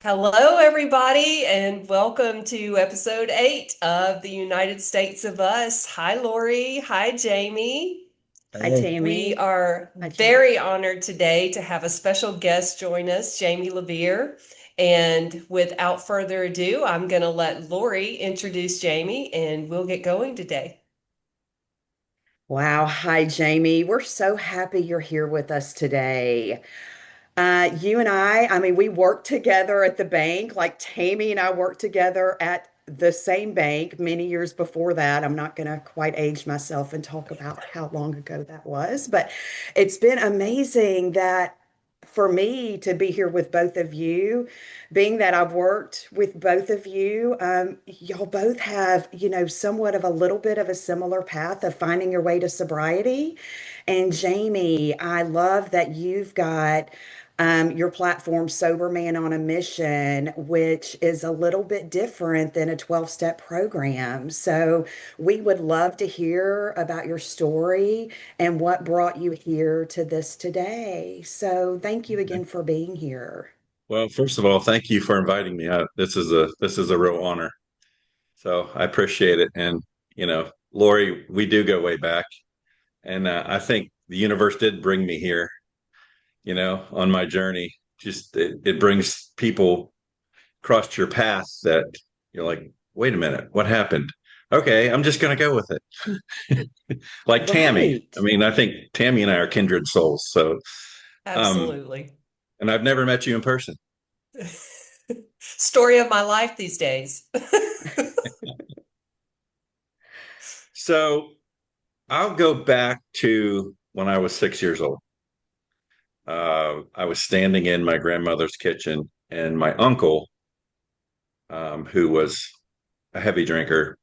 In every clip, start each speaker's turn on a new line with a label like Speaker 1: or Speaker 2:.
Speaker 1: Hello, everybody, and welcome to episode 8 of the United States of Us. Hi, Lori. Hi, Jamie.
Speaker 2: Hi,
Speaker 3: Hey.
Speaker 1: We
Speaker 2: Tammy.
Speaker 1: are
Speaker 2: Hi, Jamie.
Speaker 1: very honored today to have a special guest join us, Jamey LeVier. And without further ado, I'm going to let Lori introduce Jamie, and we'll get going today.
Speaker 2: Wow. Hi, Jamie. We're so happy you're here with us today. You and I mean, we worked together at the bank. Like Tammy and I worked together at the same bank many years before that. I'm not going to quite age myself and talk about how long ago that was, but it's been amazing that for me to be here with both of you, being that I've worked with both of you. Y'all both have, somewhat of a little bit of a similar path of finding your way to sobriety. And Jamie, I love that you've got your platform, Sober Man on a Mission, which is a little bit different than a 12-step program. So we would love to hear about your story and what brought you here to this today. So thank you
Speaker 3: Okay.
Speaker 2: again for being here.
Speaker 3: Well, first of all, thank you for inviting me. This is a real honor. So I appreciate it. And Lori, we do go way back, and I think the universe did bring me here. On my journey, just it brings people across your path that you're like, wait a minute, what happened? Okay, I'm just gonna go with it. Like Tammy. I
Speaker 2: Right.
Speaker 3: mean, I think Tammy and I are kindred souls. So, um,
Speaker 1: Absolutely.
Speaker 3: and I've never met you in person.
Speaker 1: Story of my life these days.
Speaker 3: So I'll go back to when I was 6 years old. I was standing in my grandmother's kitchen, and my uncle, who was a heavy drinker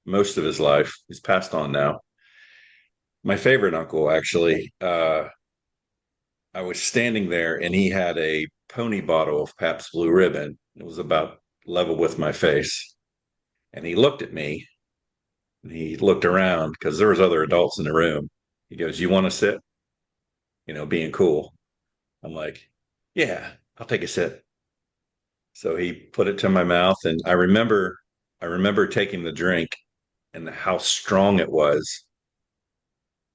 Speaker 3: most of his life, he's passed on now. My favorite uncle, actually, I was standing there, and he had a pony bottle of Pabst Blue Ribbon. It was about level with my face, and he looked at me, and he looked around because there was other adults in the room. He goes, "You want to sit?" Being cool. I'm like, yeah, I'll take a sip. So he put it to my mouth, and I remember taking the drink and how strong it was,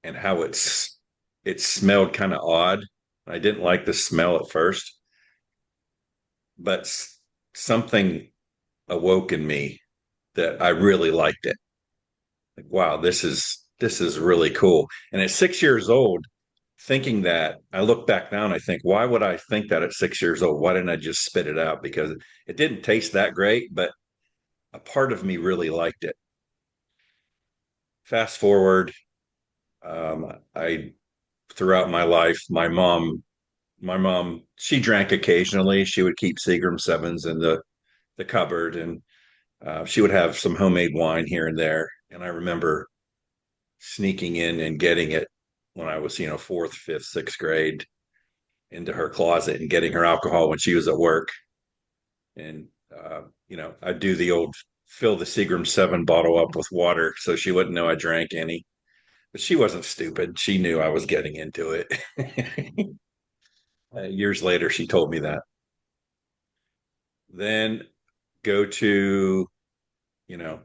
Speaker 3: and how it smelled kind of odd. I didn't like the smell at first, but something awoke in me that I really liked it. Like, wow, this is really cool. And at 6 years old, thinking that, I look back now and I think, why would I think that at 6 years old? Why didn't I just spit it out? Because it didn't taste that great, but a part of me really liked it. Fast forward, I throughout my life, my mom, she drank occasionally. She would keep Seagram sevens in the cupboard, and she would have some homemade wine here and there. And I remember sneaking in and getting it when I was, fourth, fifth, sixth grade, into her closet and getting her alcohol when she was at work. And I'd do the old fill the Seagram 7 bottle up with water so she wouldn't know I drank any. But she wasn't stupid. She knew I was getting into it. Years later, she told me that. Then go to,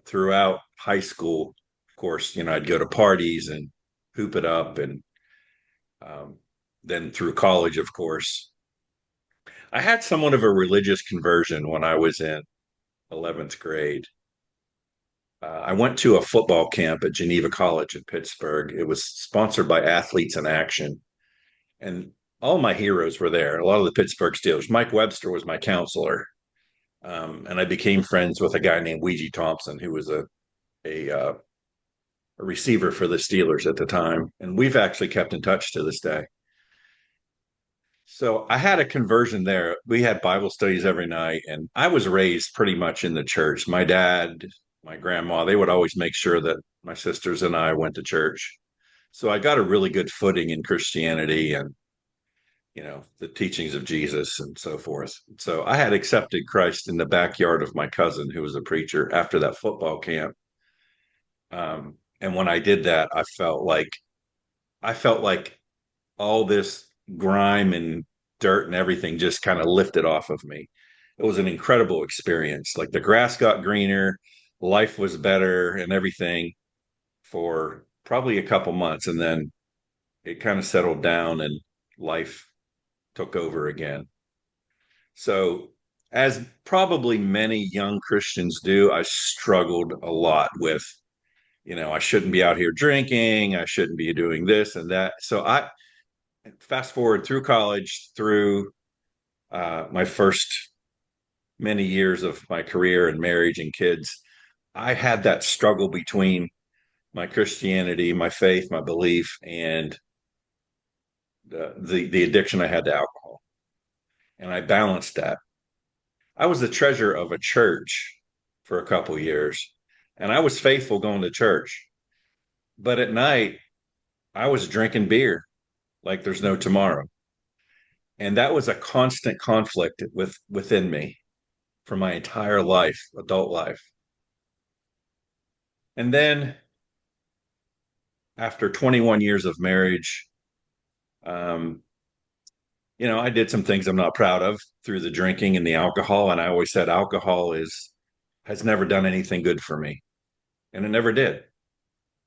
Speaker 3: throughout high school, of course, I'd go to parties and hoop it up. And um, then through college, of course, I had somewhat of a religious conversion when I was in 11th grade. I went to a football camp at Geneva College in Pittsburgh. It was sponsored by Athletes in Action, and all my heroes were there. A lot of the Pittsburgh Steelers. Mike Webster was my counselor, and I became friends with a guy named Ouija Thompson, who was a receiver for the Steelers at the time, and we've actually kept in touch to this day. So I had a conversion there. We had Bible studies every night, and I was raised pretty much in the church. My dad, my grandma, they would always make sure that my sisters and I went to church. So I got a really good footing in Christianity and, the teachings of Jesus and so forth. So I had accepted Christ in the backyard of my cousin, who was a preacher, after that football camp. And when I did that, I felt like all this grime and dirt and everything just kind of lifted off of me. it was an incredible experience. Like the grass got greener, life was better, and everything for probably a couple months, and then it kind of settled down, and life took over again. So, as probably many young Christians do, I struggled a lot with, I shouldn't be out here drinking, I shouldn't be doing this and that. So I fast forward through college, through my first many years of my career and marriage and kids, I had that struggle between my Christianity, my faith, my belief, and the addiction I had to alcohol. And I balanced that. I was the treasurer of a church for a couple of years, and I was faithful going to church. But at night, I was drinking beer like there's no tomorrow. And that was a constant conflict within me for my entire life, adult life. And then after 21 years of marriage, um, I did some things I'm not proud of through the drinking and the alcohol. And I always said alcohol has never done anything good for me. And it never did.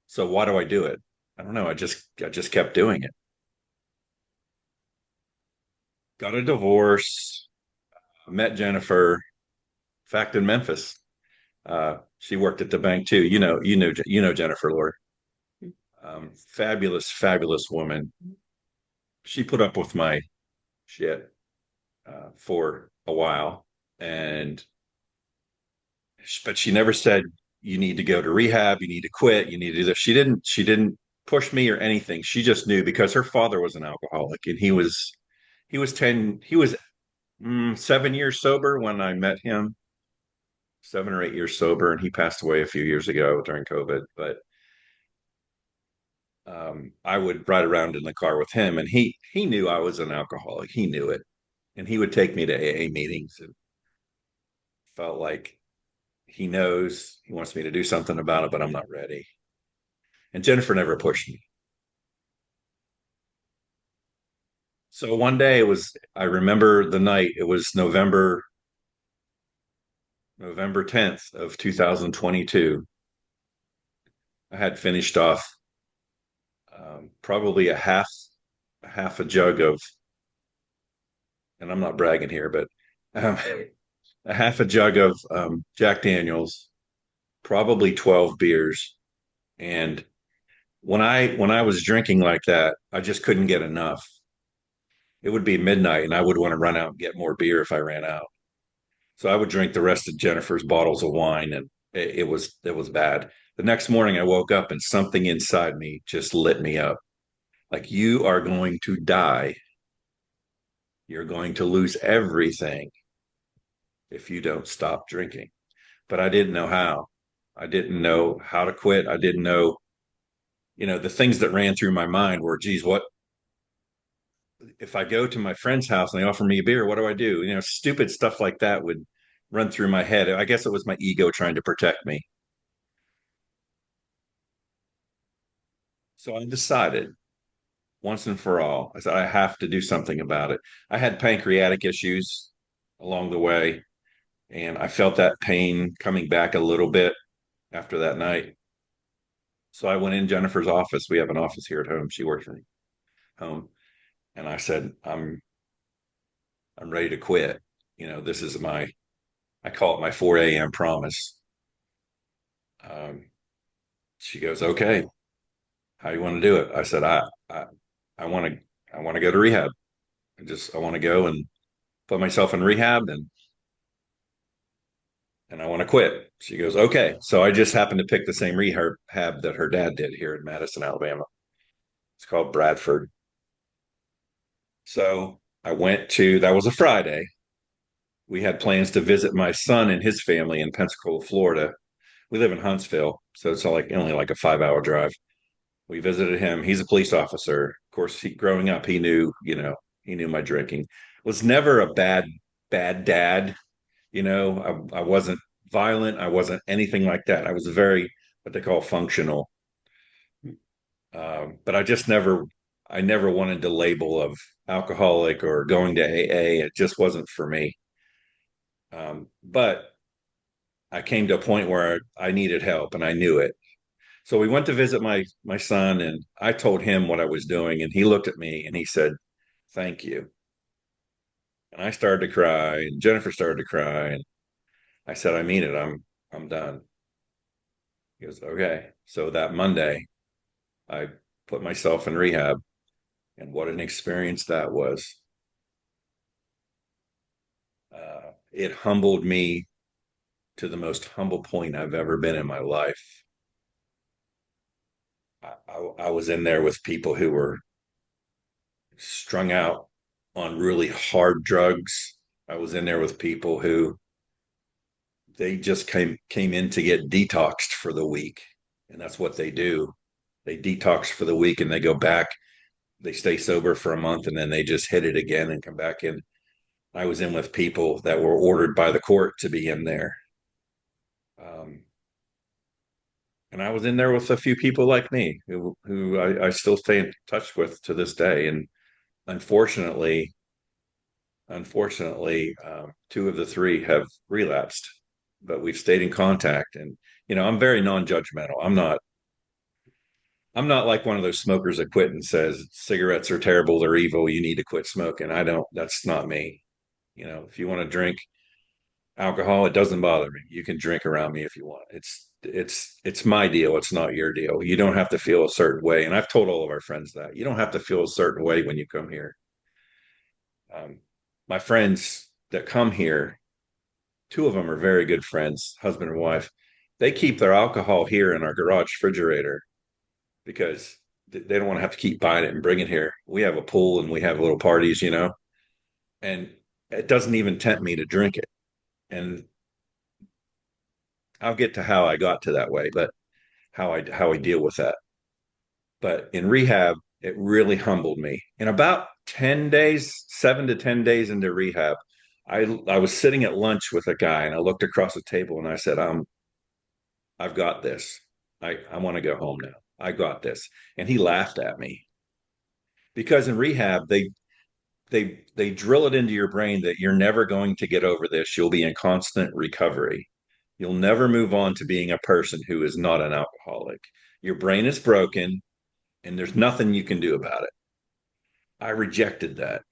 Speaker 3: So why do I do it? I don't know. I just kept doing it. Got a divorce, met Jennifer, in fact, in Memphis. She worked at the bank too. You know Jennifer, Lori. Fabulous, fabulous woman. She put up with my shit for a while, and but she never said you need to go to rehab, you need to quit, you need to do this. She didn't push me or anything. She just knew because her father was an alcoholic, and he was 7 years sober when I met him, 7 or 8 years sober, and he passed away a few years ago during COVID. But I would ride around in the car with him, and he knew I was an alcoholic. He knew it, and he would take me to AA meetings, and felt like he knows he wants me to do something about it, but I'm not ready. And Jennifer never pushed me. So one day I remember the night. It was November 10th of 2022. I had finished off probably a half a jug of, and I'm not bragging here, but um, a half a jug of Jack Daniels, probably 12 beers. And when I was drinking like that, I just couldn't get enough. It would be midnight, and I would want to run out and get more beer if I ran out. So I would drink the rest of Jennifer's bottles of wine, and it was bad. The next morning, I woke up and something inside me just lit me up. Like, you are going to die. You're going to lose everything if you don't stop drinking. But I didn't know how. I didn't know how to quit. I didn't know, the things that ran through my mind were, geez, what if I go to my friend's house and they offer me a beer? What do I do? Stupid stuff like that would run through my head. I guess it was my ego trying to protect me. So I decided once and for all, I said, I have to do something about it. I had pancreatic issues along the way, and I felt that pain coming back a little bit after that night. So I went in Jennifer's office. We have an office here at home. She works from home. And I said, I'm ready to quit. This is I call it my 4 a.m. promise. Um, she goes, okay, how you want to do it? I said, I want to, I want to go to rehab. I want to go and put myself in rehab, and I want to quit. She goes, okay. So I just happened to pick the same rehab that her dad did here in Madison, Alabama. It's called Bradford. So that was a Friday. We had plans to visit my son and his family in Pensacola, Florida. We live in Huntsville, so it's only like a 5 hour drive. We visited him. He's a police officer. Of course, growing up, he knew my drinking. Was never a bad dad. I wasn't violent. I wasn't anything like that. I was very what they call functional. But I never wanted the label of alcoholic or going to AA. It just wasn't for me. But I came to a point where I needed help and I knew it. So we went to visit my son, and I told him what I was doing, and he looked at me and he said, "Thank you." And I started to cry, and Jennifer started to cry, and I said, "I mean it. I'm done." He goes, "Okay." So that Monday, I put myself in rehab, and what an experience that was. It humbled me to the most humble point I've ever been in my life. I was in there with people who were strung out on really hard drugs. I was in there with people who they just came in to get detoxed for the week, and that's what they do. They detox for the week and they go back. They stay sober for a month and then they just hit it again and come back in. I was in with people that were ordered by the court to be in there. Um, and I was in there with a few people like me who I still stay in touch with to this day. And unfortunately, two of the three have relapsed, but we've stayed in contact. And I'm very non-judgmental. I'm not like one of those smokers that quit and says cigarettes are terrible, they're evil, you need to quit smoking. I don't. That's not me. If you want to drink alcohol, it doesn't bother me. You can drink around me if you want. It's my deal. It's not your deal. You don't have to feel a certain way. And I've told all of our friends that you don't have to feel a certain way when you come here. Um, my friends that come here, two of them are very good friends, husband and wife. They keep their alcohol here in our garage refrigerator because they don't want to have to keep buying it and bring it here. We have a pool and we have little parties, and it doesn't even tempt me to drink it. And I'll get to how I got to that way, but how I deal with that. But in rehab, it really humbled me. In about 10 days, 7 to 10 days into rehab, I was sitting at lunch with a guy and I looked across the table and I said, I've got this. I want to go home now. I got this. And he laughed at me because in rehab, they drill it into your brain that you're never going to get over this. You'll be in constant recovery. You'll never move on to being a person who is not an alcoholic. Your brain is broken and there's nothing you can do about it. I rejected that.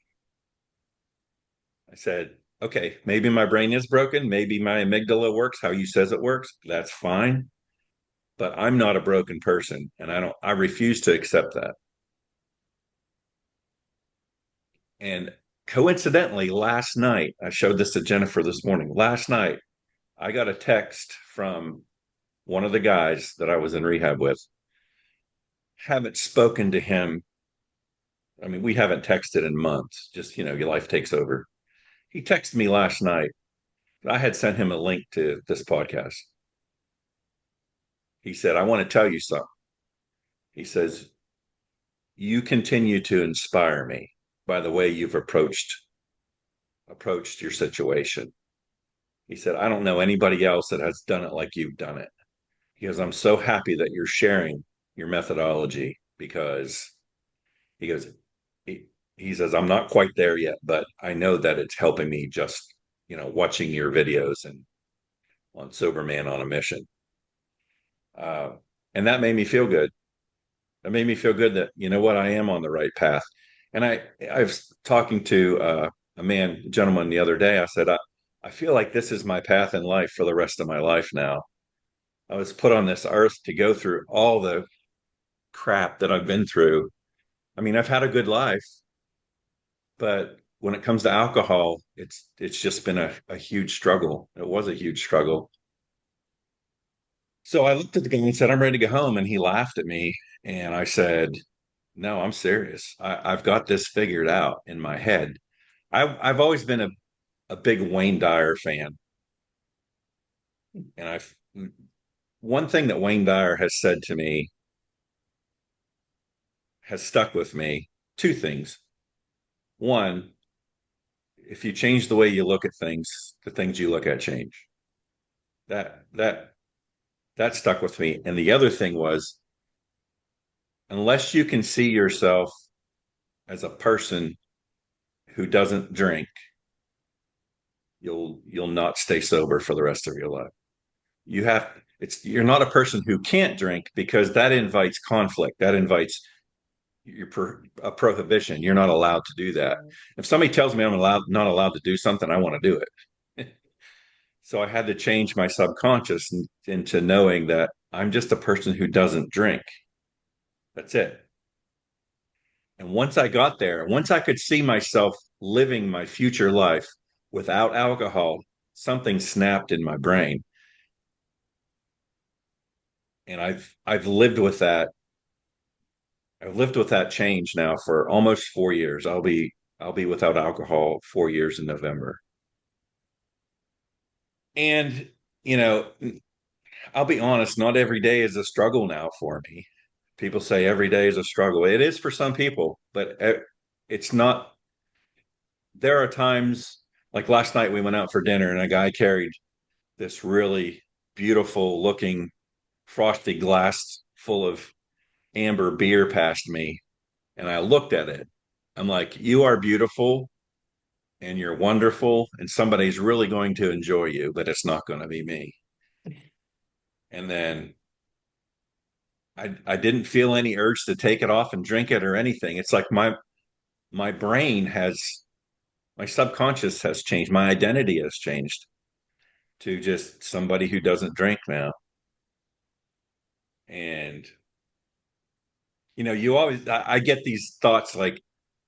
Speaker 3: I said, okay, maybe my brain is broken. Maybe my amygdala works how you says it works. That's fine. But I'm not a broken person. And I refuse to accept that. And coincidentally, last night, I showed this to Jennifer this morning. Last night, I got a text from one of the guys that I was in rehab with. Haven't spoken to him. I mean, we haven't texted in months. Just, your life takes over. He texted me last night. I had sent him a link to this podcast. He said, I want to tell you something. He says, you continue to inspire me by the way you've approached your situation. He said, I don't know anybody else that has done it like you've done it. He goes, I'm so happy that you're sharing your methodology because he goes, he, he says, I'm not quite there yet, but I know that it's helping me just, watching your videos and on Sober Man on a Mission. Uh, and that made me feel good. That made me feel good that, what, I am on the right path. And I was talking to a gentleman the other day. I said, I feel like this is my path in life for the rest of my life now. I was put on this earth to go through all the crap that I've been through. I mean, I've had a good life, but when it comes to alcohol, it's just been a huge struggle. It was a huge struggle. So I looked at the guy and said, I'm ready to go home. And he laughed at me. And I said, no, I'm serious. I've got this figured out in my head. I've always been a big Wayne Dyer fan. And one thing that Wayne Dyer has said to me has stuck with me. Two things. One, if you change the way you look at things, the things you look at change. That that stuck with me. And the other thing was, unless you can see yourself as a person who doesn't drink, you'll not stay sober for the rest of your life. You have it's you're not a person who can't drink because that invites conflict. That invites a prohibition. You're not allowed to do that. If somebody tells me I'm not allowed to do something, I want to do it. So I had to change my subconscious into knowing that I'm just a person who doesn't drink. That's it. And once I got there, once I could see myself living my future life without alcohol, something snapped in my brain. And I've lived with that. I've lived with that change now for almost 4 years. I'll be without alcohol 4 years in November. And you know, I'll be honest, not every day is a struggle now for me. People say every day is a struggle. It is for some people, but it's not. There are times like last night we went out for dinner and a guy carried this really beautiful looking frosty glass full of amber beer past me. And I looked at it. I'm like, you are beautiful and you're wonderful, and somebody's really going to enjoy you, but it's not going to be me. And then I didn't feel any urge to take it off and drink it or anything. It's like my brain has my subconscious has changed. My identity has changed to just somebody who doesn't drink now. And you always I get these thoughts like,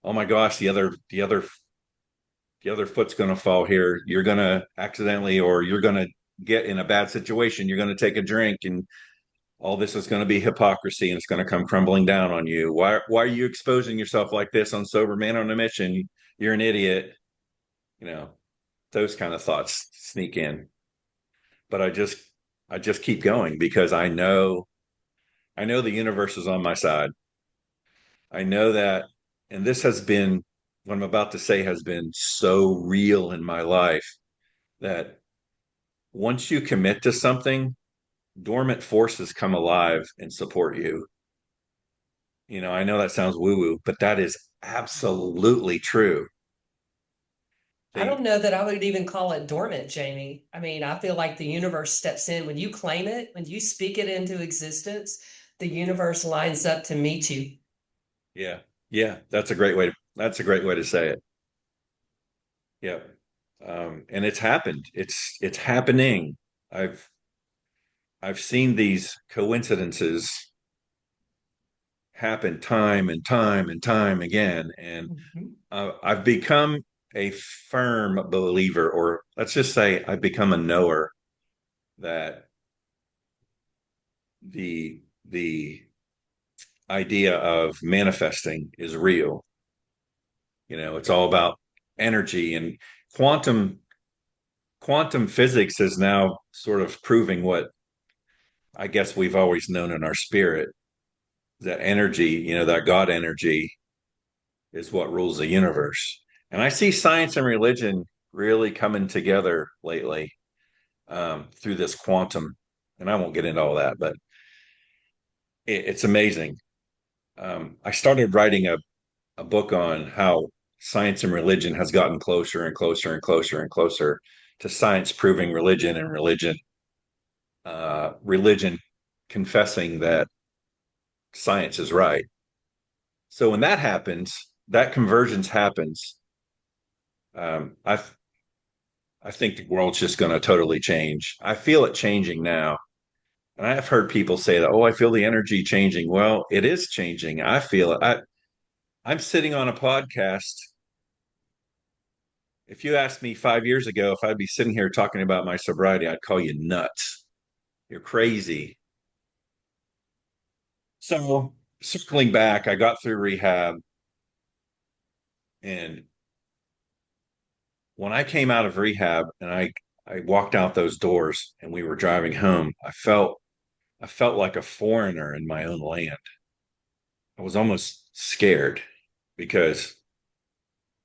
Speaker 3: oh my gosh, the other foot's going to fall here. You're going to accidentally, or you're going to get in a bad situation. You're going to take a drink, and all this is going to be hypocrisy, and it's going to come crumbling down on you. Why are you exposing yourself like this on Sober Man on a Mission? You're an idiot. You know, those kind of thoughts sneak in. But I just keep going because I know the universe is on my side. I know that, and this has been what I'm about to say has been so real in my life that once you commit to something, dormant forces come alive and support you. I know that sounds woo woo, but that is absolutely true.
Speaker 1: I
Speaker 3: They,
Speaker 1: don't know that I would even call it dormant, Jamie. I mean, I feel like the universe steps in when you claim it, when you speak it into existence, the universe lines up to meet you.
Speaker 3: yeah, yeah, that's a great way to say it. Yeah. And it's happened. It's happening. I've I've seen these coincidences happen time and time and time again, and
Speaker 1: Mhm.
Speaker 3: I've become a firm believer, or let's just say I've become a knower that the idea of manifesting is real. It's all about energy, and quantum quantum physics is now sort of proving what I guess we've always known in our spirit, that energy, that God energy is what rules the universe. And I see science and religion really coming together lately, through this quantum. And I won't get into all that, but it's amazing. I started writing a book on how science and religion has gotten closer and closer and closer and closer to science proving religion, and religion confessing that science is right. So when that happens, that convergence happens. Um, I I think the world's just going to totally change. I feel it changing now. And I've heard people say that, oh, I feel the energy changing. Well, it is changing. I feel it. I'm sitting on a podcast. If you asked me 5 years ago if I'd be sitting here talking about my sobriety, I'd call you nuts. You're crazy. So, circling back, I got through rehab. And when I came out of rehab and I walked out those doors and we were driving home, I felt like a foreigner in my own land. I was almost scared because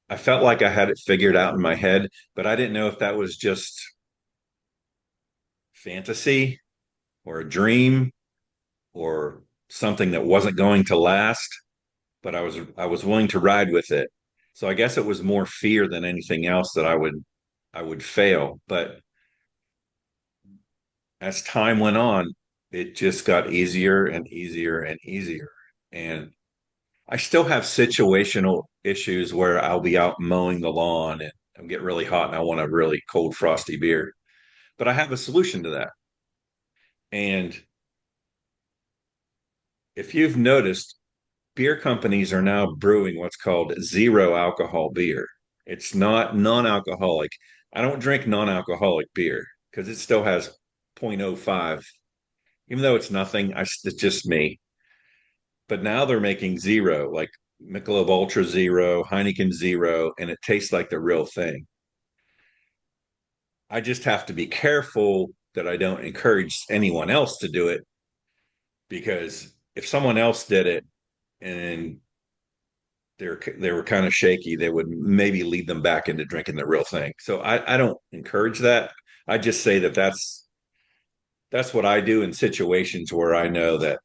Speaker 3: I felt like I had it figured out in my head, but I didn't know if that was just fantasy or a dream or something that wasn't going to last, but I was willing to ride with it. So I guess it was more fear than anything else that I would fail. But as time went on, it just got easier and easier and easier. And I still have situational issues where I'll be out mowing the lawn and I'm get really hot and I want a really cold frosty beer. But I have a solution to that. And if you've noticed, beer companies are now brewing what's called zero alcohol beer. It's not non-alcoholic. I don't drink non-alcoholic beer because it still has 0.05. Even though it's nothing, it's just me. But now they're making zero, like Michelob Ultra Zero, Heineken Zero, and it tastes like the real thing. I just have to be careful that I don't encourage anyone else to do it because if someone else did it and they were kind of shaky, they would maybe lead them back into drinking the real thing. So I don't encourage that. I just say that that's what I do in situations where I know that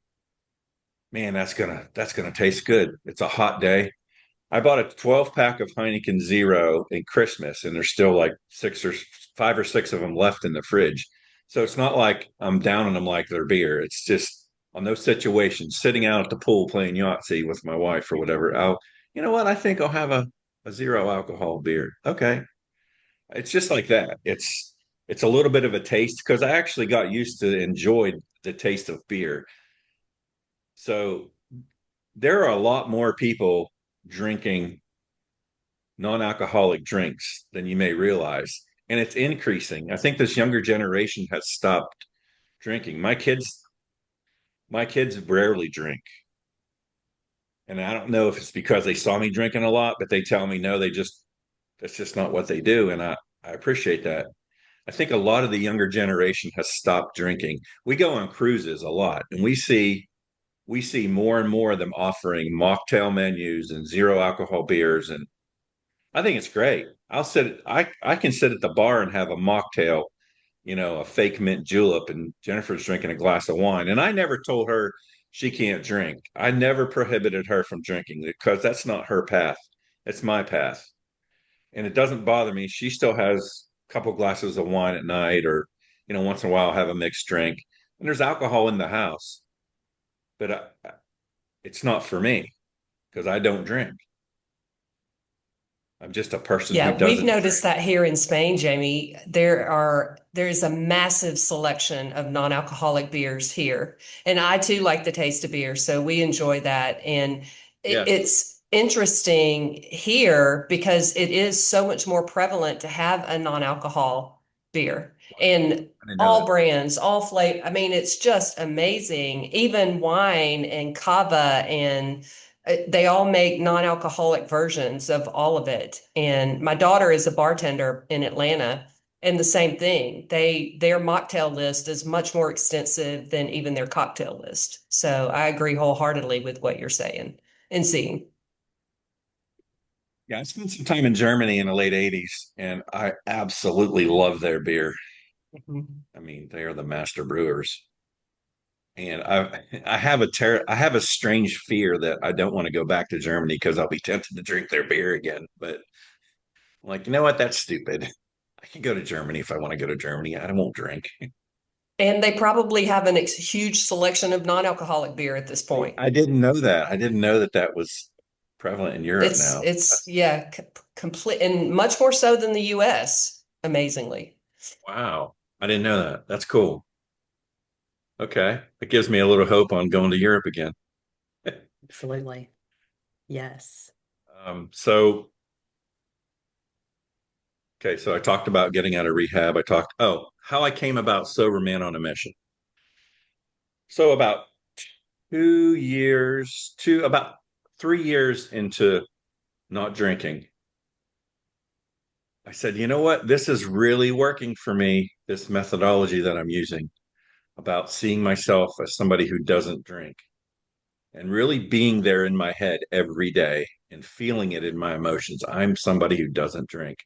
Speaker 3: man, that's gonna taste good. It's a hot day. I bought a 12 pack of Heineken Zero in Christmas, and there's still like six or five or six of them left in the fridge. So it's not like I'm down on them like they're beer. It's just on those situations, sitting out at the pool playing Yahtzee with my wife or whatever. You know what? I think I'll have a zero alcohol beer. Okay. It's just like that. It's a little bit of a taste because I actually got used to enjoy the taste of beer. So there are a lot more people drinking non-alcoholic drinks than you may realize, and it's increasing. I think this younger generation has stopped drinking. My kids rarely drink, and I don't know if it's because they saw me drinking a lot, but they tell me no, they just that's just not what they do, and I appreciate that. I think a lot of the younger generation has stopped drinking. We go on cruises a lot, and we see more and more of them offering mocktail menus and zero alcohol beers, and I think it's great. I can sit at the bar and have a mocktail, a fake mint julep, and Jennifer's drinking a glass of wine. And I never told her she can't drink. I never prohibited her from drinking because that's not her path. It's my path. And it doesn't bother me. She still has a couple glasses of wine at night or, once in a while have a mixed drink. And there's alcohol in the house, but it's not for me because I don't drink. I'm just a person who
Speaker 1: Yeah, we've
Speaker 3: doesn't
Speaker 1: noticed
Speaker 3: drink.
Speaker 1: that here in Spain, Jamie. There's a massive selection of non-alcoholic beers here. And I too like the taste of beer, so we enjoy that. And
Speaker 3: Yes.
Speaker 1: it's interesting here because it is so much more prevalent to have a non-alcohol beer.
Speaker 3: Wow.
Speaker 1: And
Speaker 3: I didn't know
Speaker 1: all
Speaker 3: that.
Speaker 1: brands, all flavor. I mean, it's just amazing. Even wine and cava and they all make non-alcoholic versions of all of it. And my daughter is a bartender in Atlanta, and the same thing. Their mocktail list is much more extensive than even their cocktail list. So I agree wholeheartedly with what you're saying and seeing.
Speaker 3: Yeah, I spent some time in Germany in the late 80s, and I absolutely love their beer.
Speaker 1: Mhm.
Speaker 3: I mean, they are the master brewers. And I have a strange fear that I don't want to go back to Germany because I'll be tempted to drink their beer again. But I'm like, you know what? That's stupid. I can go to Germany if I want to go to Germany. I won't drink.
Speaker 1: And they probably have an huge selection of non-alcoholic beer at this point.
Speaker 3: I didn't know that. I didn't know that that was prevalent in Europe now.
Speaker 1: It's yeah, complete and much more so than the US, amazingly.
Speaker 3: Wow. I didn't know that. That's cool. Okay. It gives me a little hope on going to Europe again.
Speaker 2: Absolutely. Yes.
Speaker 3: So okay, so I talked about getting out of rehab. How I came about Sober Man on a Mission. So about about 3 years into not drinking, I said, you know what? This is really working for me, this methodology that I'm using about seeing myself as somebody who doesn't drink and really being there in my head every day and feeling it in my emotions. I'm somebody who doesn't drink.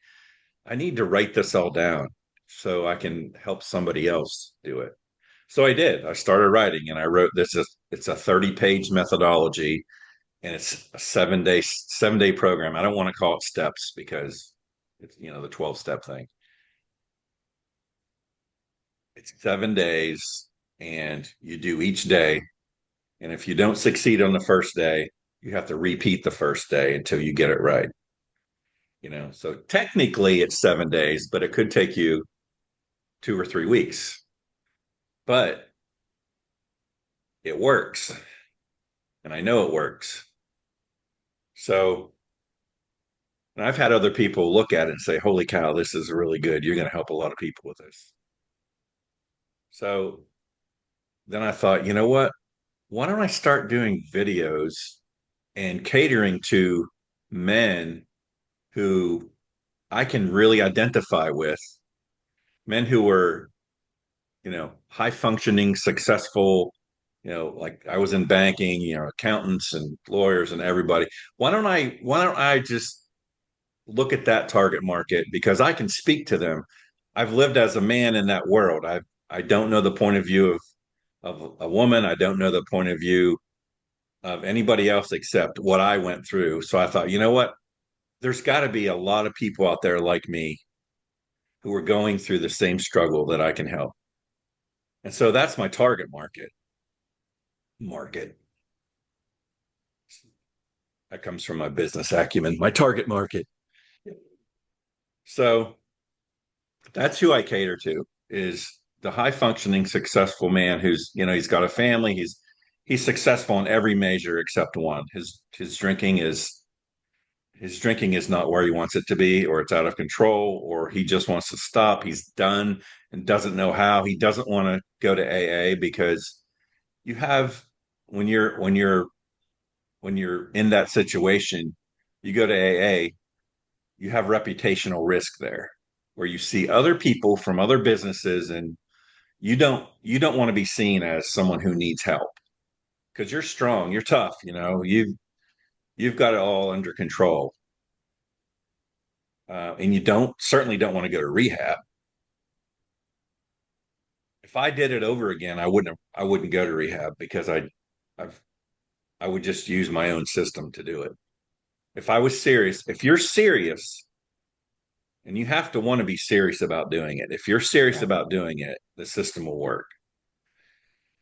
Speaker 3: I need to write this all down so I can help somebody else do it. So I did. I started writing and I wrote this. It's a 30-page methodology and it's a 7-day program. I don't want to call it steps because it's the 12-step thing. It's 7 days, and you do each day. And if you don't succeed on the first day, you have to repeat the first day until you get it right. So technically it's 7 days, but it could take you 2 or 3 weeks. But it works. And I know it works. So, and I've had other people look at it and say, holy cow, this is really good. You're going to help a lot of people with this. So then I thought, you know what? Why don't I start doing videos and catering to men who I can really identify with, men who were, high functioning, successful, like I was in banking, accountants and lawyers and everybody. Why don't I just look at that target market because I can speak to them. I've lived as a man in that world. I don't know the point of view of a woman. I don't know the point of view of anybody else except what I went through. So I thought, you know what? There's got to be a lot of people out there like me who are going through the same struggle that I can help. And so that's my target market. That comes from my business acumen, my target market. So that's who I cater to is the high functioning, successful man who's, he's got a family. He's successful in every measure except one. His drinking is not where he wants it to be, or it's out of control, or he just wants to stop. He's done and doesn't know how. He doesn't want to go to AA because you have when you're in that situation, you go to AA, you have reputational risk there, where you see other people from other businesses, and you don't want to be seen as someone who needs help because you're strong, you're tough, you've got it all under control, and you don't certainly don't want to go to rehab. If I did it over again, I wouldn't go to rehab because I've I would just use my own system to do it. If I was serious, if you're serious, and you have to want to be serious about doing it. If you're serious
Speaker 2: Yeah.
Speaker 3: about doing it, the system will work.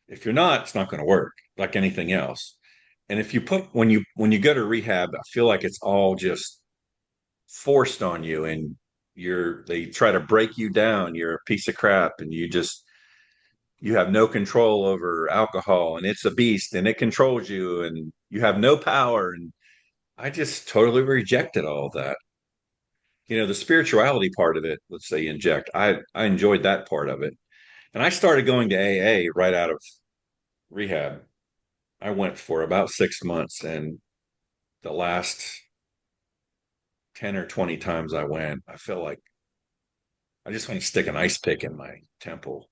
Speaker 3: If you're not, it's not going to work like anything else. And if you put when you go to rehab, I feel like it's all just forced on you, and they try to break you down. You're a piece of crap, and you have no control over alcohol, and it's a beast, and it controls you, and you have no power. And I just totally rejected all of that. The spirituality part of it, let's say inject. I enjoyed that part of it. And I started going to AA right out of rehab. I went for about 6 months, and the last 10 or 20 times I went, I feel like I just want to stick an ice pick in my temple.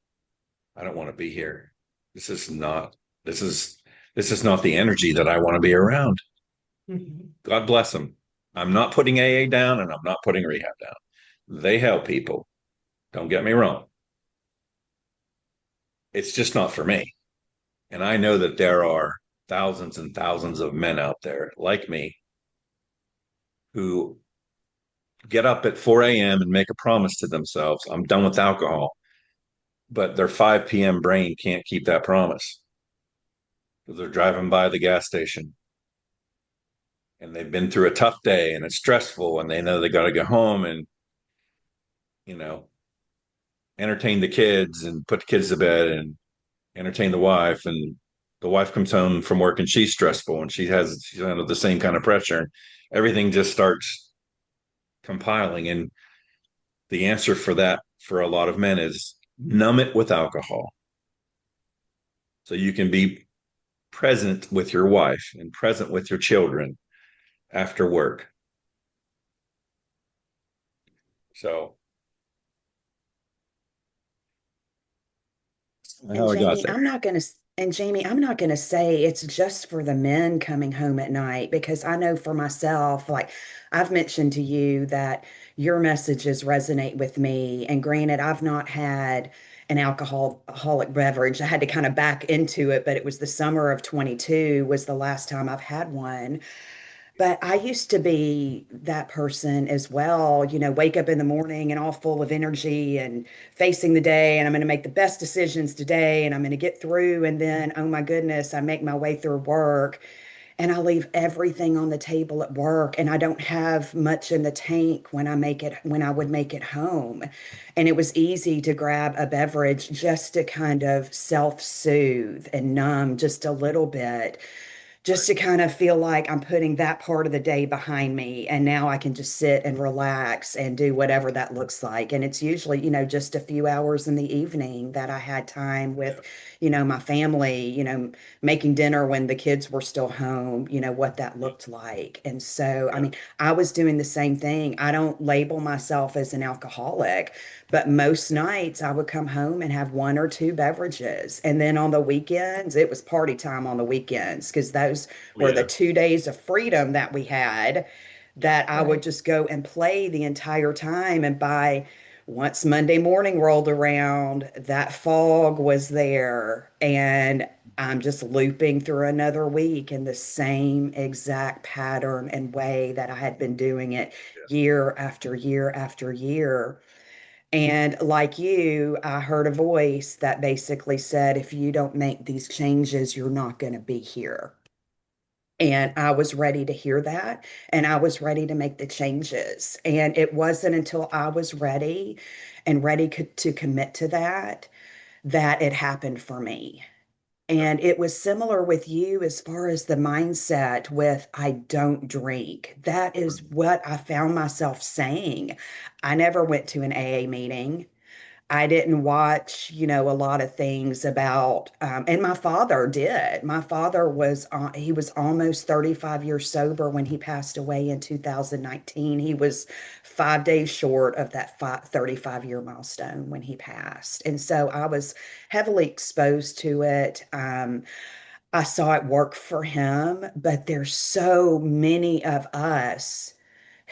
Speaker 3: I don't want to be here. This is not this is this is not the energy that I want to be around. God bless them. I'm not putting AA down, and I'm not putting rehab down. They help people. Don't get me wrong. It's just not for me. And I know that there are thousands and thousands of men out there like me who get up at 4 a.m. and make a promise to themselves, I'm done with alcohol. But their 5 p.m. brain can't keep that promise because they're driving by the gas station and they've been through a tough day and it's stressful, and they know they got to go home and, you know, entertain the kids and put the kids to bed and entertain the wife. And the wife comes home from work and she's stressful and she's under the same kind of pressure. And everything just starts compiling. And the answer for that for a lot of men is numb it with alcohol. So you can be present with your wife and present with your children after work. So
Speaker 2: And
Speaker 3: how I got there.
Speaker 2: Jamie, I'm not going to say it's just for the men coming home at night because I know for myself, like I've mentioned to you that your messages resonate with me. And granted, I've not had an alcoholic beverage. I had to kind of back into it, but it was the summer of 22 was the last time I've had one. But I used to be that person as well, wake up in the morning and all full of energy and facing the day, and I'm going to make the best decisions today and I'm going to get through. And then, oh my goodness, I make my way through work and I leave everything on the table at work and I don't have much in the tank when I would make it home. And it was easy to grab a beverage just to kind of self-soothe and numb just a little bit, just to kind of feel like I'm putting that part of the day behind me. And now I can just sit and relax and do whatever that looks like. And it's usually, just a few hours in the evening that I had time with, my family, making dinner when the kids were still home, what that looked like. And so, I
Speaker 3: Yeah.
Speaker 2: mean, I was doing the same thing. I don't label myself as an alcoholic, but most nights I would come home and have one or two beverages. And then on the weekends, it was party time on the weekends because those were the
Speaker 3: Yeah.
Speaker 2: 2 days of freedom that we had, that I would
Speaker 1: Right.
Speaker 2: just go and play the entire time. And by once Monday morning rolled around, that fog was there. And I'm just looping through another week in the same exact pattern and way that I had been doing it
Speaker 3: Yeah.
Speaker 2: year after year after year. And like you, I heard a voice that basically said, if you don't make these changes, you're not going to be here. And I was ready to hear that. And I was ready to make the changes. And it wasn't until I was ready and ready to commit to that that it happened for me.
Speaker 3: Yeah.
Speaker 2: And it was similar with you as far as the mindset with I don't drink. That is what I found myself saying. I never went to an AA meeting. I didn't watch, a lot of things about, and my father did. My father he was almost 35 years sober when he passed away in 2019. He was 5 days short of that 35-year milestone when he passed. And so I was heavily exposed to it. I saw it work for him, but there's so many of us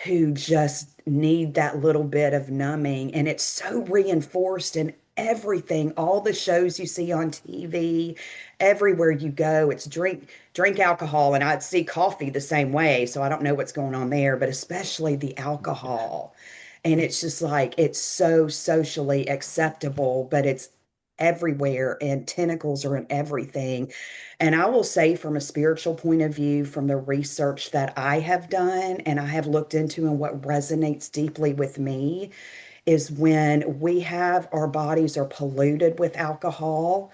Speaker 2: who just need that little bit of numbing. And it's so reinforced in everything, all the shows you see on TV, everywhere you go, it's drink alcohol. And I'd see coffee the same way. So I don't know what's going on there, but especially the alcohol. And it's just like it's so socially acceptable, but it's everywhere and tentacles are in everything. And I will say, from a spiritual point of view, from the research that I have done and I have looked into, and what resonates deeply with me is when we have our bodies are polluted with alcohol,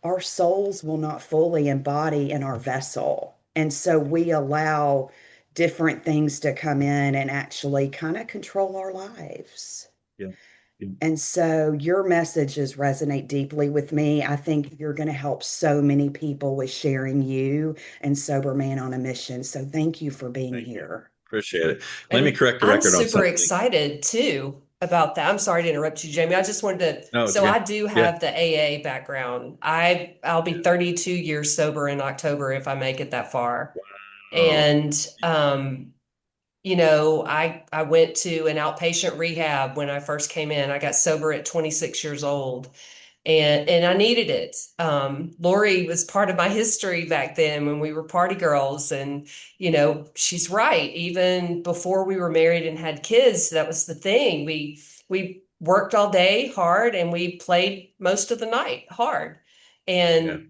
Speaker 2: our souls will not fully embody in our vessel. And so we allow different things to come in and actually kind of control our lives.
Speaker 3: Yeah. Yeah.
Speaker 2: And so your messages resonate deeply with me. I think you're going to help so many people with sharing you and Sober Man on a Mission. So thank you for being
Speaker 3: Thank you.
Speaker 2: here.
Speaker 3: Appreciate it. Let me
Speaker 1: And
Speaker 3: correct the
Speaker 1: I'm
Speaker 3: record on
Speaker 1: super
Speaker 3: something.
Speaker 1: excited too about that. I'm sorry to interrupt you, Jamie. I just wanted to,
Speaker 3: No, it's
Speaker 1: so
Speaker 3: okay.
Speaker 1: I do
Speaker 3: Yeah.
Speaker 1: have the AA background. I'll be 32 years sober in October if I make it that far.
Speaker 3: Oh,
Speaker 1: And I went to an outpatient rehab when I first came in. I got sober at 26 years old and I needed it. Lori was part of my history back then when we were party girls, and she's right. Even before we were married and had kids, that was the thing. We worked all day hard, and we played most of the night hard.
Speaker 3: yeah.
Speaker 1: And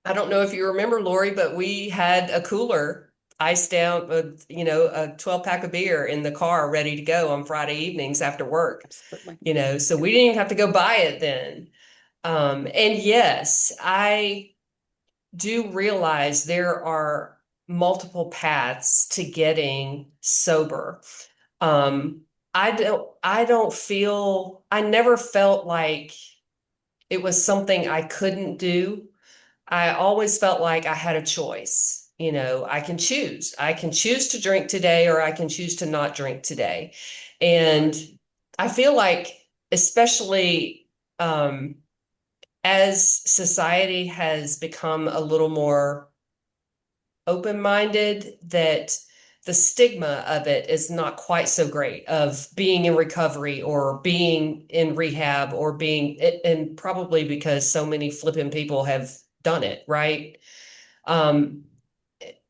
Speaker 1: I don't know if you remember, Lori, but we had a cooler iced down with, a 12 pack of beer in the car ready to go on Friday evenings after work,
Speaker 2: Absolutely.
Speaker 1: so
Speaker 2: Yep.
Speaker 1: we didn't even have to go buy it then. And yes, I do realize there are multiple paths to getting sober. Um, I never felt like it was something I couldn't do. I always felt like I had a choice. I can choose. I can choose to drink today or I can choose to not drink today. And I feel like, especially, as society has become a little more open-minded, that the stigma of it is not quite so great, of being in recovery or being in rehab or being, and probably because so many flipping people have done it, right? Um,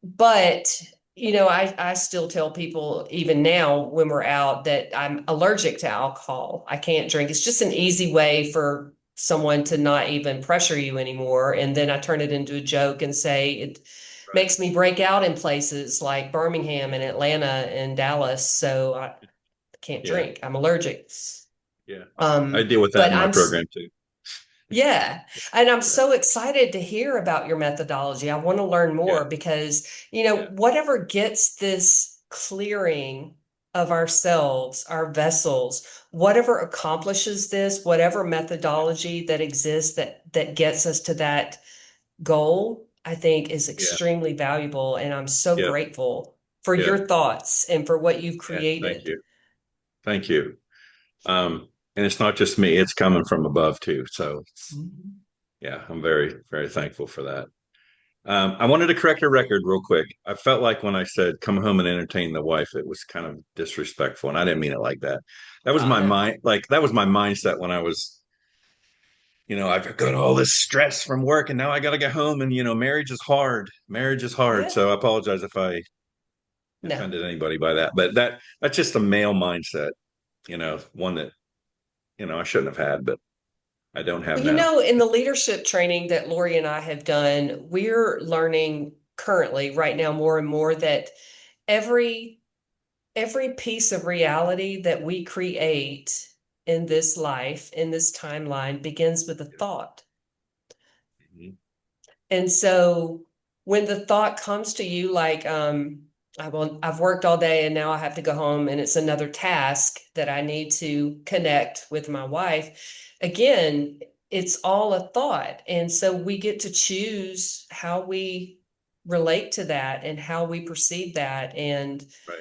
Speaker 1: but I still tell people even now when we're out that I'm allergic to alcohol. I can't drink. It's just an easy way for someone to not even pressure you anymore. And then I turn it into a joke and say it
Speaker 3: Right.
Speaker 1: makes me break out in places like Birmingham and Atlanta and Dallas. So I can't
Speaker 3: Yeah.
Speaker 1: drink. I'm allergic.
Speaker 3: Yeah. I deal with that
Speaker 1: But
Speaker 3: in my program too.
Speaker 1: yeah. And I'm
Speaker 3: Yeah.
Speaker 1: so excited to hear about your methodology. I want to learn more
Speaker 3: Yeah.
Speaker 1: because,
Speaker 3: Yeah.
Speaker 1: whatever gets this clearing of ourselves, our vessels, whatever accomplishes this, whatever methodology that exists that gets us to that goal, I think is
Speaker 3: Yeah.
Speaker 1: extremely valuable. And I'm so
Speaker 3: Yeah.
Speaker 1: grateful for
Speaker 3: Yeah.
Speaker 1: your thoughts and for what you've
Speaker 3: Yeah. Thank
Speaker 1: created.
Speaker 3: you. Thank you. And it's not just me, it's coming from above too. So
Speaker 1: Mhm.
Speaker 3: yeah, I'm very, very thankful for that. I wanted to correct a record real quick. I felt like when I said come home and entertain the wife, it was kind of disrespectful, and I didn't mean it like that. That was
Speaker 1: Oh,
Speaker 3: my
Speaker 1: no.
Speaker 3: mind, like that was my mindset when I was, I've got all this stress from work, and now I got to get home, and marriage is hard. Marriage is hard.
Speaker 1: Yeah.
Speaker 3: So I apologize if I
Speaker 1: No.
Speaker 3: offended anybody by that, but that's just a male mindset, one that I shouldn't have had, but I don't have
Speaker 1: Well,
Speaker 3: now.
Speaker 1: in the leadership training that Lori and I have done, we're learning currently right now more and more that every every piece of reality that we create in this life, in this timeline, begins with a thought.
Speaker 3: Mhm.
Speaker 1: And so when the thought comes to you like, I've worked all day and now I have to go home and it's another task that I need to connect with my wife. Again, it's all a thought. And so we get to choose how we relate to that and how we perceive that.
Speaker 3: Right.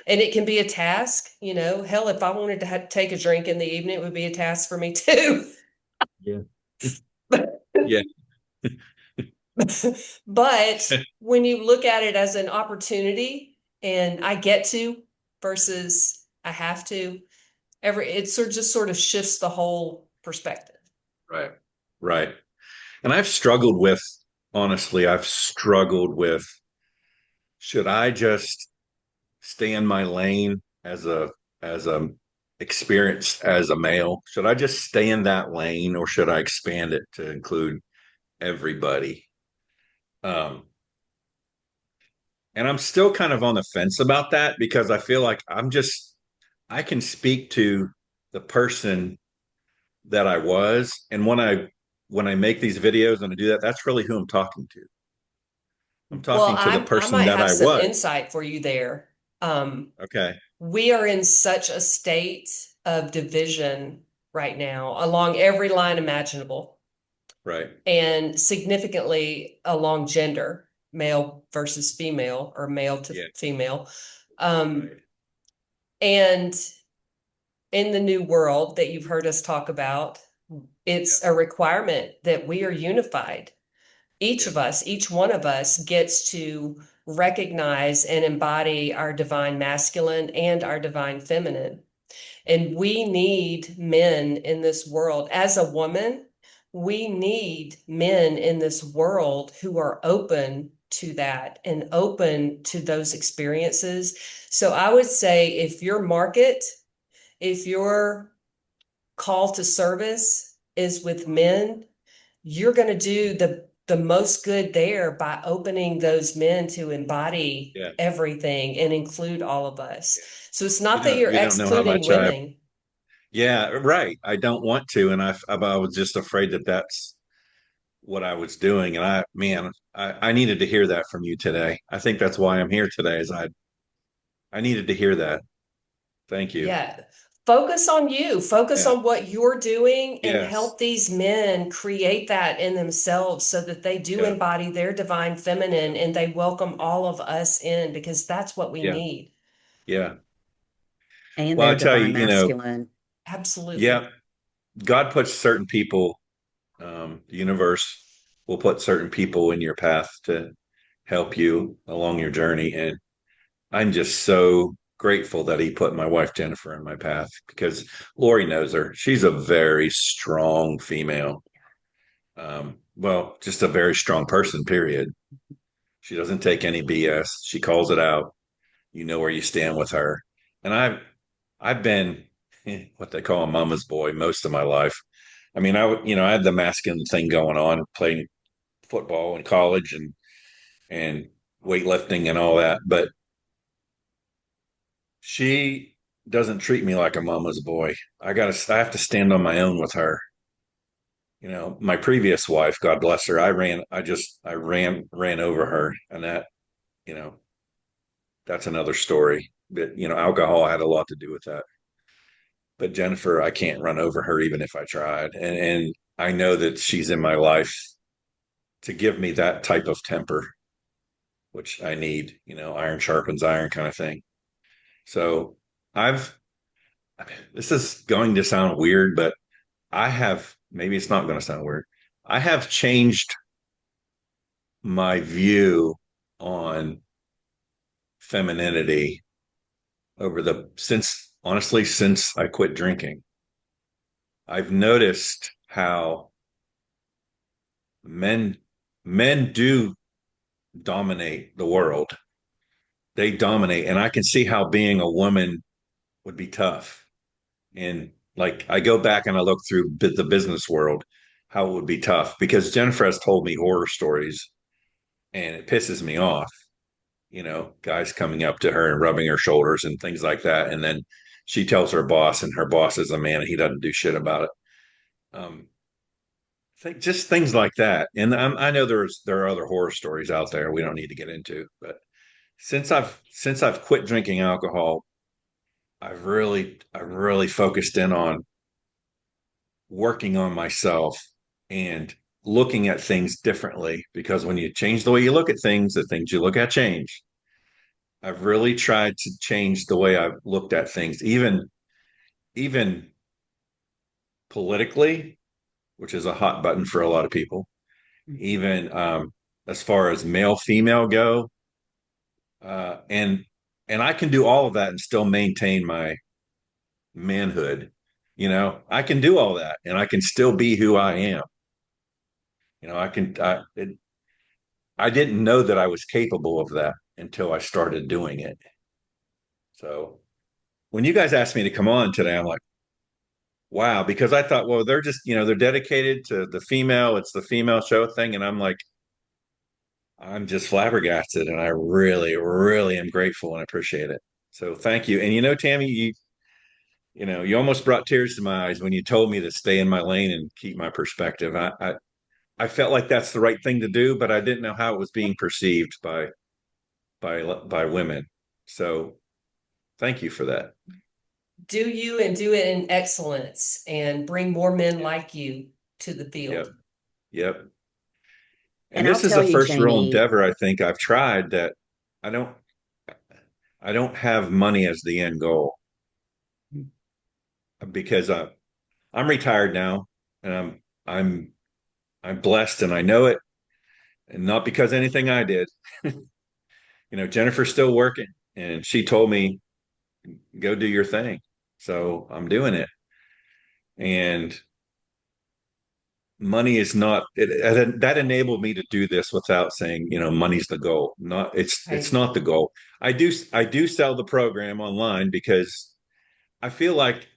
Speaker 1: And it can be a task, hell, if I wanted to take a drink in the evening, it would be a task for me too.
Speaker 3: Yeah. Yeah.
Speaker 1: But when you look at it as an opportunity and I get to versus I have to, it sort of shifts the whole perspective.
Speaker 3: Right. Right. And I've struggled with, should I just stay in my lane as a experienced as a male? Should I just stay in that lane or should I expand it to include everybody? Um, and I'm still kind of on the fence about that because I feel like I can speak to the person that I was. And when I make these videos and I do that, that's really who I'm talking to. I'm
Speaker 1: Well,
Speaker 3: talking to the
Speaker 1: I
Speaker 3: person
Speaker 1: might
Speaker 3: that
Speaker 1: have
Speaker 3: I
Speaker 1: some
Speaker 3: was.
Speaker 1: insight for you there. Um,
Speaker 3: Okay.
Speaker 1: we are in such a state of division right now along every line imaginable
Speaker 3: Right.
Speaker 1: and significantly along gender, male versus female or male to
Speaker 3: Yeah.
Speaker 1: female. Um,
Speaker 3: Right.
Speaker 1: and in the new world that you've heard us talk about,
Speaker 3: Yeah.
Speaker 1: it's a requirement that we are unified. Each
Speaker 3: Yeah.
Speaker 1: of us, each one of us gets to recognize and embody our divine masculine and our divine feminine. And we need men in this world. As a woman, we need men in this world who are open to that and open to those experiences. So I would say if your call to service is with men, you're going to do the most good there by opening those men to embody
Speaker 3: Yeah.
Speaker 1: everything and include all of us.
Speaker 3: Yeah.
Speaker 1: So it's not that you're
Speaker 3: You don't know how
Speaker 1: excluding
Speaker 3: much I
Speaker 1: women.
Speaker 3: yeah, right. I don't want to, and I was just afraid that that's what I was doing. And I needed to hear that from you today. I think that's why I'm here today. Is I needed to hear that. Thank you.
Speaker 1: Yeah. Focus on you, focus
Speaker 3: Yeah.
Speaker 1: on what you're doing and
Speaker 3: Yes.
Speaker 1: help these men create that in themselves so that they do
Speaker 3: Yeah.
Speaker 1: embody their divine feminine and they welcome all of us in because that's what we
Speaker 3: Yeah.
Speaker 1: need.
Speaker 3: Yeah.
Speaker 2: And
Speaker 3: Well, I
Speaker 2: their
Speaker 3: tell you,
Speaker 2: divine masculine.
Speaker 3: yeah,
Speaker 1: Absolutely.
Speaker 3: God puts certain people, the universe will put certain people in your path to help you along your journey. And I'm just so grateful that he put my wife Jennifer in my path because Lori knows her. She's a very strong female. Well, just a very strong person, period. She doesn't take any BS. She calls it out. you know where you stand with her. And I've been what they call a mama's boy most of my life. I mean, I had the masculine thing going on, playing football in college and weightlifting and all that, but she doesn't treat me like a mama's boy. I have to stand on my own with her. My previous wife, God bless her, I ran over her, and you know, that's another story. But alcohol had a lot to do with that. But Jennifer, I can't run over her even if I tried. And I know that she's in my life to give me that type of temper, which I need, iron sharpens iron kind of thing. So I've, this is going to sound weird, but maybe it's not going to sound weird. I have changed my view on femininity since I quit drinking. I've noticed how men men do dominate the world. They dominate, and I can see how being a woman would be tough. And like I go back and I look through the business world, how it would be tough because Jennifer has told me horror stories, and it pisses me off. Guys coming up to her and rubbing her shoulders and things like that, and then she tells her boss, and her boss is a man, and he doesn't do shit about it. Um, just things like that. And I know there are other horror stories out there we don't need to get into, but since I've quit drinking alcohol, I've really focused in on working on myself and looking at things differently because when you change the way you look at things, the things you look at change. I've really tried to change the way I've looked at things, even politically, which is a hot button for a lot of people, even as far as male female go, and I can do all of that and still maintain my manhood. I can do all that and I can still be who I am. I didn't know that I was capable of that until I started doing it. So when you guys asked me to come on today, I'm like, wow, because I thought, well, they're just, they're dedicated to the female, it's the female show thing. And I'm like, I'm just flabbergasted and I really, really am grateful and appreciate it. So thank you. And Tammy, you almost brought tears to my eyes when you told me to stay in my lane and keep my perspective. I felt like that's the right thing to do, but I didn't know how it was being perceived by women. So thank you for that.
Speaker 1: Do you and do it in excellence and bring more men like you to the
Speaker 3: Yep.
Speaker 1: field.
Speaker 3: Yep. And
Speaker 2: And I'll
Speaker 3: this is
Speaker 2: tell
Speaker 3: the
Speaker 2: you,
Speaker 3: first real
Speaker 2: Jamey,
Speaker 3: endeavor I think I've tried that I don't I don't have money as the end goal because I'm retired now and I'm I'm blessed and I know it and not because anything I did. Jennifer's still working and she told me go do your thing. So I'm doing it. And money is not that enabled me to do this without saying, money's the goal. Not it's
Speaker 1: Right.
Speaker 3: not the goal. I do sell the program online because I feel like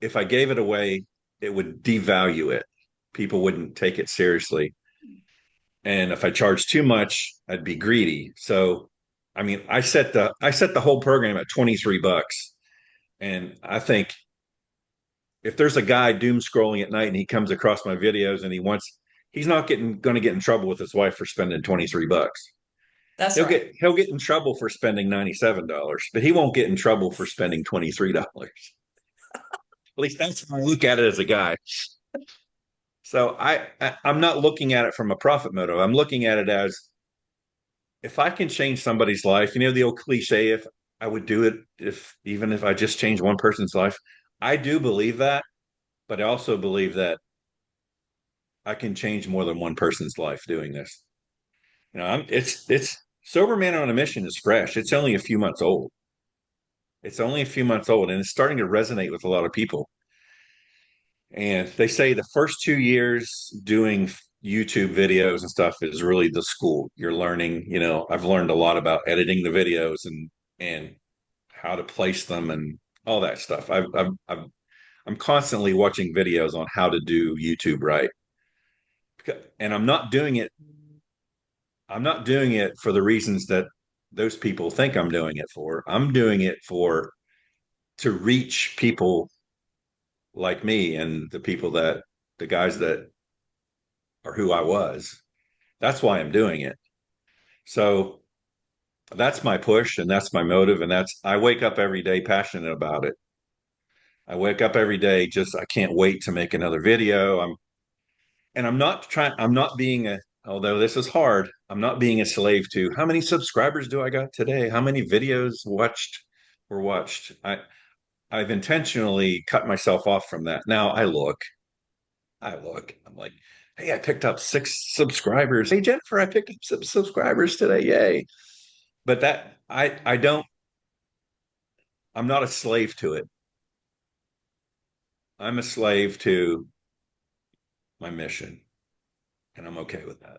Speaker 3: if I gave it away, it would devalue it. People wouldn't take it seriously. And if I charged too much, I'd be greedy. So I mean, I set the whole program at $23. And I think if there's a guy doom scrolling at night and he comes across my videos and he's not going to get in trouble with his wife for spending $23.
Speaker 1: That's
Speaker 3: He'll
Speaker 1: right.
Speaker 3: get in trouble for spending $97, but he won't get in trouble for spending $23. At least that's how I look at it as a guy. So I'm not looking at it from a profit motive. I'm looking at it as if I can change somebody's life, the old cliche, if I would do it, if even if I just change one person's life, I do believe that, but I also believe that I can change more than one person's life doing this. It's Sober Man on a Mission is fresh. It's only a few months old. It's only a few months old, and it's starting to resonate with a lot of people. And they say the first 2 years doing YouTube videos and stuff is really the school. You're learning, I've learned a lot about editing the videos and and how to place them and all that stuff. I'm constantly watching videos on how to do YouTube right, and I'm not doing it for the reasons that those people think I'm doing it for. I'm doing it for to reach people like me and the guys that are who I was. That's why I'm doing it. So that's my push and that's my motive. And I wake up every day passionate about it. I wake up every day I can't wait to make another video. I'm not being although this is hard, I'm not being a slave to how many subscribers do I got today? How many videos were watched? I've intentionally cut myself off from that. Now I'm like, hey, I picked up 6 subscribers. Hey, Jennifer, I picked up some subscribers today. Yay. But I don't, I'm not a slave to it. I'm a slave to my mission, and I'm okay with that.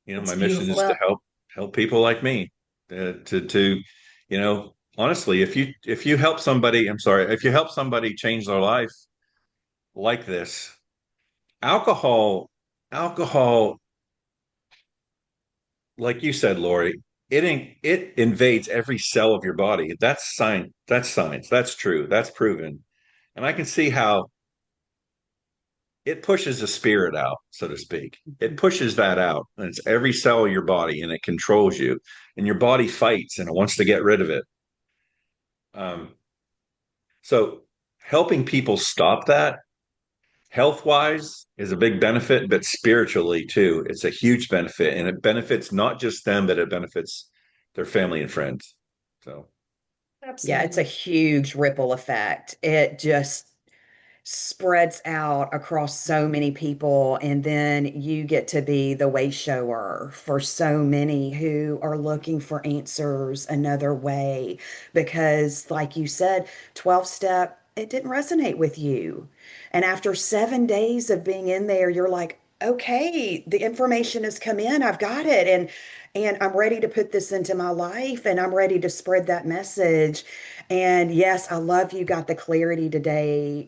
Speaker 1: It's
Speaker 3: My mission is
Speaker 1: beautiful.
Speaker 3: to
Speaker 2: Well,
Speaker 3: help people like me to honestly, if you help somebody, I'm sorry, if you help somebody change their life like this, alcohol, alcohol, like you said, Lori, it invades every cell of your body. That's science. That's science. That's true. That's proven. And I can see how it pushes the spirit out, so to speak. It pushes that out, and it's every cell of your body, and it controls you. And your body fights, and it wants to get rid of it. Um, so, helping people stop that, health wise, is a big benefit, but spiritually too, it's a huge benefit, and it benefits not just them, but it benefits their family and friends. So,
Speaker 2: yeah, it's a
Speaker 1: Absolutely.
Speaker 2: huge ripple effect. It just spreads out across so many people, and then you get to be the way shower for so many who are looking for answers another way. Because, like you said, 12 step, it didn't resonate with you. And after 7 days of being in there, you're like, okay, the information has come in, I've got it. And I'm ready to put this into my life and I'm ready to spread that message. And yes, I love you got the clarity today,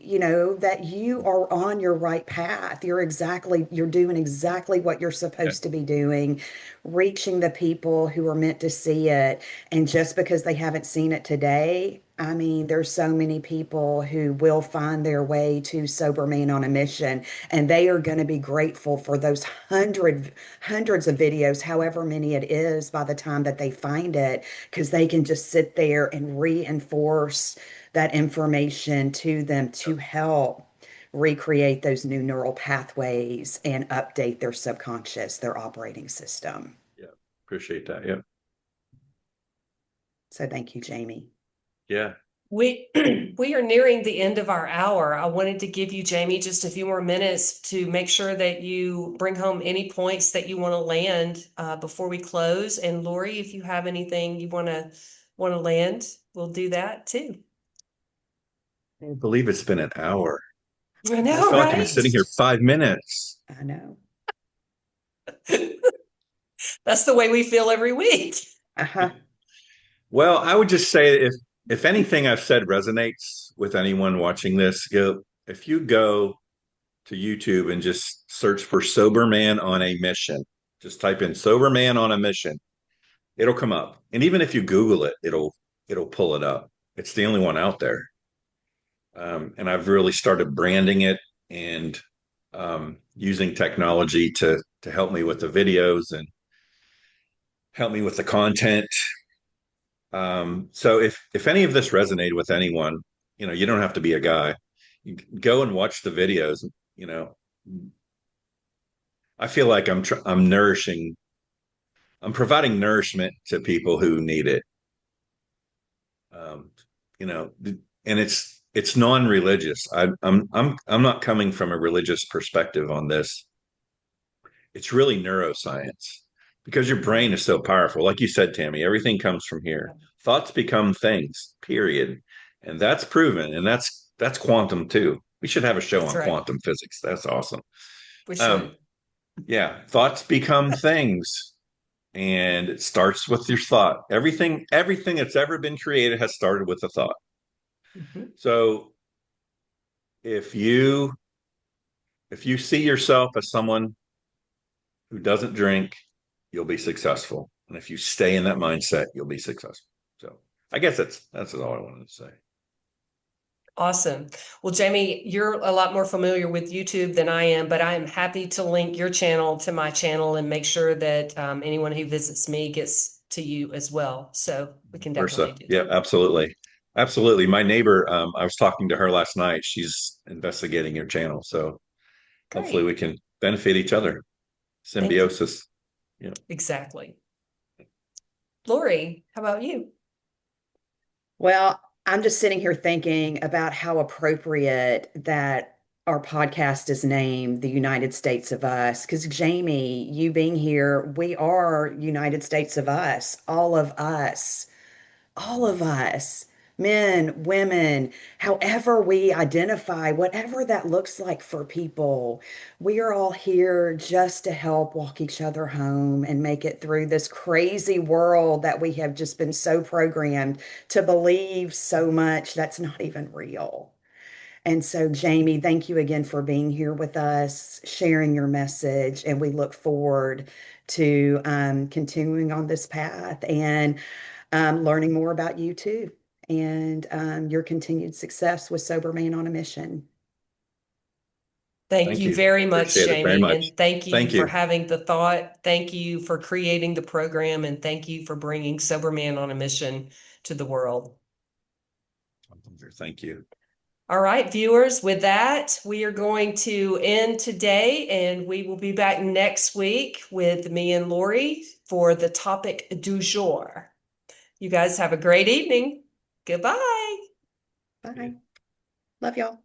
Speaker 2: that you are on your right path. You're doing exactly what you're
Speaker 3: yeah,
Speaker 2: supposed to be doing, reaching the people who are meant to see it. And just because they haven't seen it today, I mean, there's so many people who will find their way to Sober Man on a Mission, and they are going to be grateful for those hundreds of videos, however many it is, by the time that they find it, because they can just sit there and reinforce that information to them to help recreate those new neural pathways and update their subconscious, their operating system.
Speaker 3: yeah, appreciate that. Yeah,
Speaker 2: So thank you, Jamey.
Speaker 3: yeah.
Speaker 1: We we are nearing the end of our hour. I wanted to give you, Jamey, just a few more minutes to make sure that you bring home any points that you want to land before we close. And Lori, if you have anything you want to land, we'll do that too.
Speaker 3: I can't believe it's been an hour.
Speaker 1: I
Speaker 3: I
Speaker 1: know,
Speaker 3: feel like I've been
Speaker 1: right?
Speaker 3: sitting here 5 minutes.
Speaker 2: I know.
Speaker 1: That's the way we feel every week.
Speaker 2: Uh-huh.
Speaker 3: Well, I would just say if anything I've said resonates with anyone watching this, if you go to YouTube and just search for Sober Man on a Mission, just type in Sober Man on a Mission, it'll come up. And even if you Google it, it'll pull it up. It's the only one out there. And I've really started branding it and using technology to help me with the videos and help me with the content. So if any of this resonated with anyone, you don't have to be a guy. You go and watch the videos. You know, I feel like I'm providing nourishment to people who need it. Um, you know, and it's non-religious. I'm not coming from a religious perspective on this. It's really neuroscience because your brain is so powerful. Like you said, Tammy, everything comes from here. Thoughts become things, period. And that's proven. And that's quantum too. We should have a show
Speaker 1: That's
Speaker 3: on
Speaker 1: right.
Speaker 3: quantum physics. That's awesome.
Speaker 1: We
Speaker 3: Um,
Speaker 1: should.
Speaker 3: yeah, thoughts become things. And it starts with your thought. Everything that's ever been created has started with a thought.
Speaker 1: Mhm.
Speaker 3: So if you see yourself as someone who doesn't drink, you'll be successful. And if you stay in that mindset, you'll be successful. So I guess that's all I wanted to say.
Speaker 1: Awesome. Well, Jamey, you're a lot more familiar with YouTube than I am, but I am happy to link your channel to my channel and make sure that anyone who visits me gets to you as well. So we can definitely
Speaker 3: Versa.
Speaker 1: do
Speaker 3: Yeah,
Speaker 1: that.
Speaker 3: absolutely. Absolutely. My neighbor, I was talking to her last night. She's investigating your channel. So hopefully we
Speaker 1: Great.
Speaker 3: can benefit each other.
Speaker 1: Thank you.
Speaker 3: Symbiosis. Yeah.
Speaker 1: Exactly. Lori, how about you?
Speaker 2: Well, I'm just sitting here thinking about how appropriate that our podcast is named The United States of Us. Because, Jamey, you being here, we are United States of Us, all of us. All of us, men, women, however we identify, whatever that looks like for people, we are all here just to help walk each other home and make it through this crazy world that we have just been so programmed to believe so much that's not even real. And so, Jamey, thank you again for being here with us, sharing your message, and we look forward to continuing on this path and learning more about you too, and your continued success with Sober Man on a Mission.
Speaker 1: Thank
Speaker 3: Thank
Speaker 1: you
Speaker 3: you.
Speaker 1: very much,
Speaker 3: Appreciate it very
Speaker 1: Jamey.
Speaker 3: much.
Speaker 1: And thank you
Speaker 3: Thank
Speaker 1: for
Speaker 3: you.
Speaker 1: having the thought. Thank you for creating the program. And thank you for bringing Sober Man on a Mission to the world.
Speaker 3: Thank you.
Speaker 1: All right, viewers, with that, we are going to end today and we will be back next week with me and Lori for the topic du jour. You guys have a great evening. Goodbye.
Speaker 2: Bye. Love y'all.